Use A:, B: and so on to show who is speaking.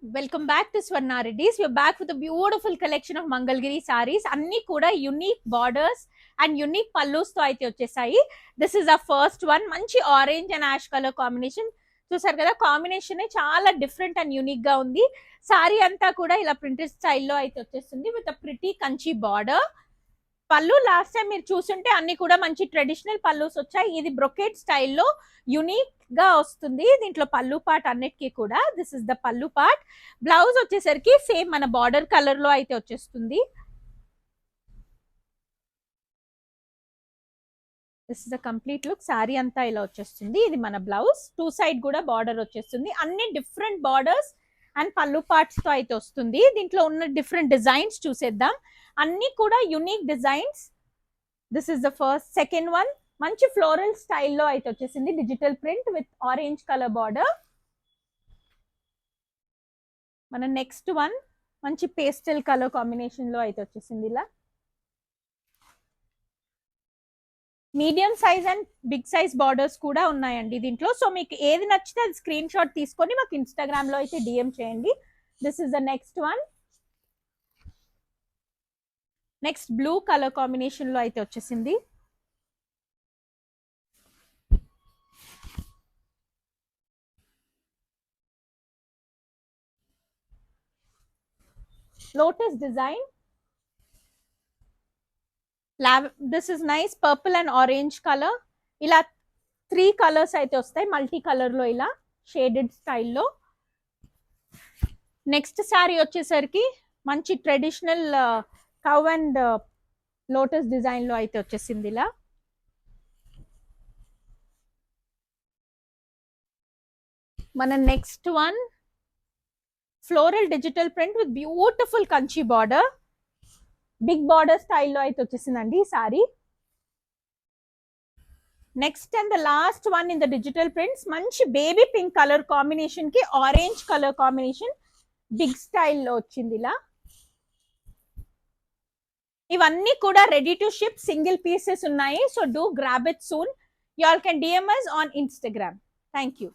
A: Welcome back to Swarna Reddy's. You're back with beautiful collection of Mangalagiri sarees. అన్ని కూడా unique borders and unique pallus తో అయితే వచ్చేసాయి. This is the first one. మంచి orange and ash colour combination చూసారు కదా. కాంబినేషన్ చాలా డిఫరెంట్ అండ్ యూనిక్ గా ఉంది. సారీ అంతా కూడా ఇలా ప్రింటెడ్ స్టైల్లో అయితే వచ్చేస్తుంది విత్ ప్రిటీ కంచి బార్డర్. పళ్ళు లాస్ట్ టైం మీరు చూస్తుంటే అన్ని కూడా మంచి ట్రెడిషనల్ పల్లూస్ వచ్చాయి. ఇది బ్రొకేట్ స్టైల్లో యునిక్ గా వస్తుంది. దీంట్లో పళ్ళు పార్ట్ అన్నిటికీ కూడా దిస్ ఇస్ ద పళ్ళు పార్ట్. బ్లౌజ్ వచ్చేసరికి సేమ్ మన బార్డర్ కలర్ లో అయితే వచ్చేస్తుంది. This is the complete look. Sari అంతా ఇలా వచ్చేస్తుంది. ఇది మన బ్లౌజ్. టూ సైడ్ కూడా బార్డర్ వచ్చేస్తుంది. అన్ని డిఫరెంట్ బార్డర్స్ అండ్ పళ్ళు పార్ట్స్ తో అయితే వస్తుంది. దీంట్లో ఉన్న డిఫరెంట్ డిజైన్స్ చూసేద్దాం. అన్ని కూడా unique designs. This is the first. Second one మంచి ఫ్లోరల్ స్టైల్లో అయితే వచ్చేసింది. Digital print with orange colour border. మన నెక్స్ట్ వన్ మంచి పేస్టల్ కలర్ కాంబినేషన్ లో అయితే వచ్చేసింది. ఇలా medium size and big size borders కూడా ఉన్నాయండి దీంట్లో. సో మీకు ఏది నచ్చితే అది స్క్రీన్ షాట్ తీసుకొని మాకు ఇన్స్టాగ్రామ్ లో అయితే డిఎం చేయండి. This is the next one. Next blue colour combination లో అయితే వచ్చేసింది. Lotus design. This is nice purple and orange colour. ఇలా 3 కలర్స్ అయితే వస్తాయి మల్టీ కలర్ లో, ఇలా షేడెడ్ స్టైల్లో. నెక్స్ట్ శారీ వచ్చేసరికి మంచి traditional cow and lotus design లో అయితే వచ్చేసింది. ఇలా మన next one floral digital print with beautiful Kanchi border. Big border స్టైల్లో అయితే వచ్చేసిందండి ఈ saree. Next and the last one in the digital prints. మంచి బేబీ పింక్ కలర్ కాంబినేషన్ కి ఆరెంజ్ కలర్ కాంబినేషన్ బిగ్ స్టైల్లో వచ్చింది. ఇలా ఇవన్నీ కూడా ready to ship single pieces ఉన్నాయి. So do grab it soon. You all can DM us on Instagram. Thank you.